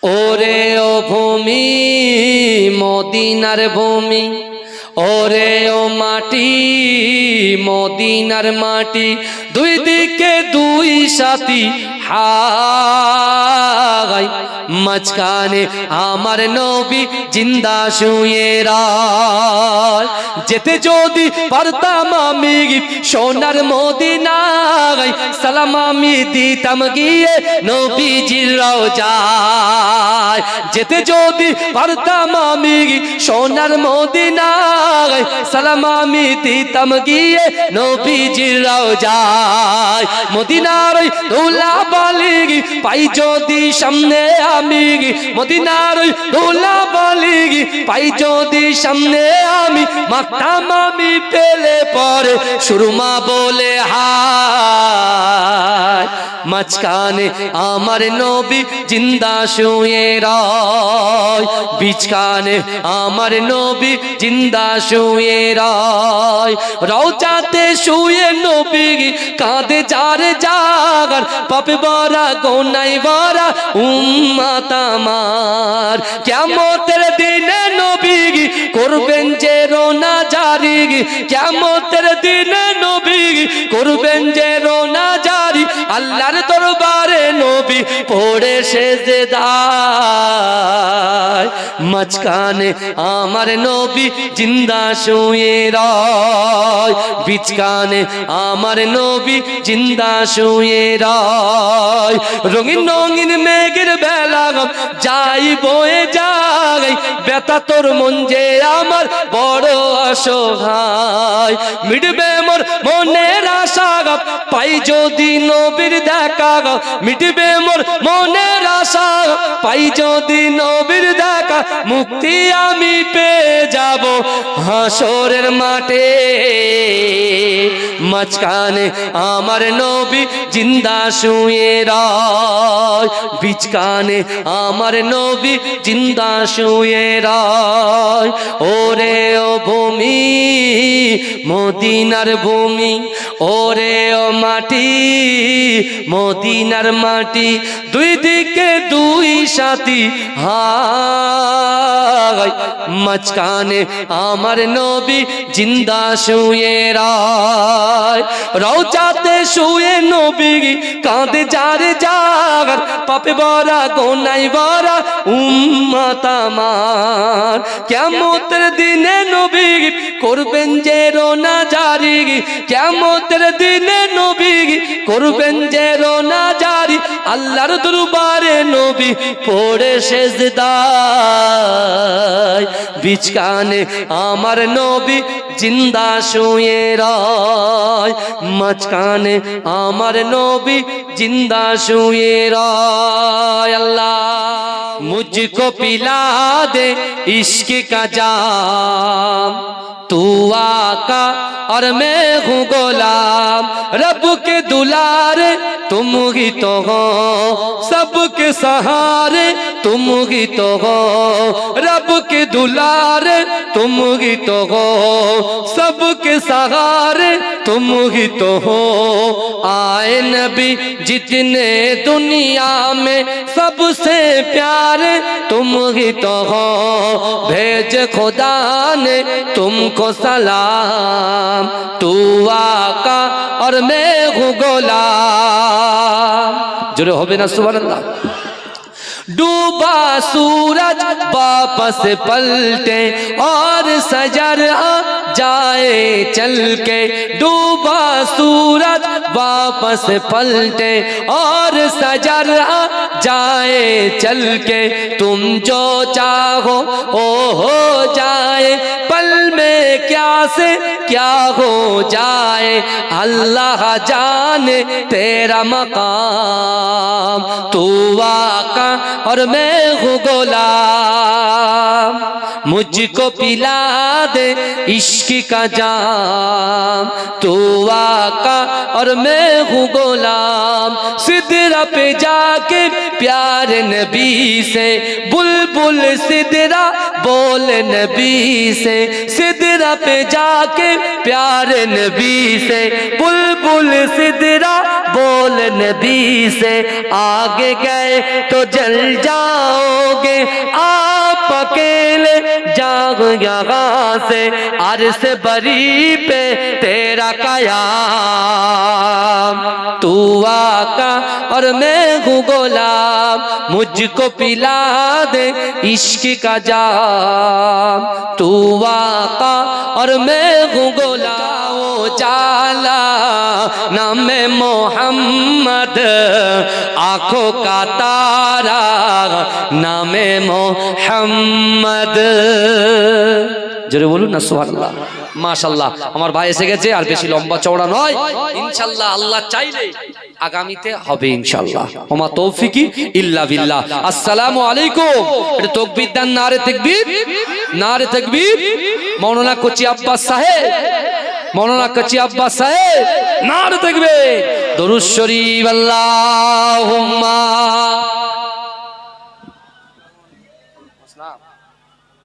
ওরে ও ভূমি মদিনার ভূমি, ওরে ও মাটি মদিনার মাটি, দুই দিকে দুই সাথী হাই, মাঝখানে আমার নবী জিন্দা শুয়ে রায়। যেতে যদি পারতাম আমি সোনার মদিনায়, সালাম আমি দিতাম গিয়ে নবীজির রওজায়। যেতে যদি পারতাম আমি সোনার মদিনায়, সালাম আমি দিতাম গিয়ে নবীজির রওজায়। মদিনার ওই ধুলাবালি পাই যদি সামনে আমি, মদিনার ওই ধুলাবালি পাই যদি সামনে আমি, মাখতাম আমি পেলে পরে সুরমা বলে হায়। মাঝখানে আমার নবী জিন্দা শুয়ে রায়, বিছখানে আমার নবী জিন্দা শুয়ে রায়। রওজাতে শুয়ে নবী কাঁদে যারে জাগার, পাপে ভরা গোনায় ভরা উম্মত আমার। কিয়ামতের দিনে নবী করবেন যে রোনা জারি, কিয়ামতের দিনে নবী করবেন যে রোনা জারি, আল্লাহর দরবারে নবী পড়ে সেজদায়। মাঝখানে আমার নবী জিন্দা শুয়ে রায়, বিছখানে আমার নবী জিন্দা শুয়ে রায়। রঙিন রঙিন মেঘের বেলা যাই বয়ে যায়, বেতা তোর মন যে আমার বড় অসহায়। মিটবে মোর মনের আশা পাই যদি নবীর দেখা, মিটবে মোর মনের আশা পাই যদি নবীর দেখা, মুক্তি আমি পেয়ে যাব হাসরের মাঠে। মাঝখানে আমার নবী জিন্দা শুয়ে রায়, বিছখানে আমার নবী জিন্দা শুয়ে রায়। ওরে ও ভূমি মদিনার ভূমি, ওরে ও মাটি মদিনার মাটি, দুই দিকে দুই সাথী হাই, মাঝখানে আমার নবী জিন্দা শুয়ে রায়। রওজাতে শুয়ে নবী কাঁদে যারে জাগার, পাপে ভরা গোনায় ভরা উম্মত আমার। কিয়ামতের দিনে নবী করবেন যে রোনা জারি, কিয়ামতের দিনে নবী করবেন যে রোনা জারি, আল্লাহর দরবারে নবী পড়ে সেজদায়। বিছখানে আমার নবী জিন্দা শুয়ে রায়, মাঝখানে আমার নবী জিন্দা শুয়ে রায়। আল্লাহ मुझको पिला दे इश्क का जाम, तू आका और मैं हूँ गुलाम। रब के दुलारे तुम ही तो हो, सबके सहारे तुम ही तो हो। रब के दुलारे तुम ही तो हो, सबके सहारे तुम ही तो हो। आए नबी जितने दुनिया में सबसे प्यारे तुम ही तो हो, भेज खुदा ने तुमको सलाम, तू आका और मैं हूँ गुलाम। जुड़े हो बिना सुभान अल्लाह। डूबा सूरज वापस पलटे और सजर आ जाए चल के, डूबा सूरज वापस पलटे और सजर आ जाए चल के। तुम जो चाहो ओ हो जाए, पल में क्या से क्या हो जाए, अल्लाह जाने तेरा मकाम, तू आका और मैं हूँ गुलाम। मुझको पिला दे इश्क का जाम, तू आका और मैं हूँ गुलाम। सिदरा पे जाके प्यारे नबी से, बुलबुल सिदरा बोल नबी से, सिदरा पे जाके प्यारे नबी से, बुलबुल सिदरा बोल नबी से। आगे गए तो जल जाओ आप अकेले जाग यहाँ से अर्श बरी पे तेरा कयाम। तू आका और मैं हूँ गुलाम, मुझको पिला दे इश्क का जाम। तू आका और मैं हूँ गुलाम, जाला नाम मोहम्मद, आंखों का तारा नाम मोहम्मद। জোরে বলুন না সুবহানাল্লাহ। মাশাআল্লাহ, আমার ভাই এসে গেছে, আর বেশি লম্বা চওড়া নয়, ইনশাআল্লাহ আল্লাহ চাইলে আগামীতে হবে ইনশাআল্লাহ। ওমা তৌফিকি ইল্লা বিল্লাহ। আসসালামু আলাইকুম। এটা তাকবীর দেন, নারে তাকবীর, নারে তাকবীর। মাওলানা কোচি আব্বাস সাহেব, মাওলানা কোচি আব্বাস সাহেব, নারে তাকবীর। দরুদ শরীফ আল্লাহুম্মা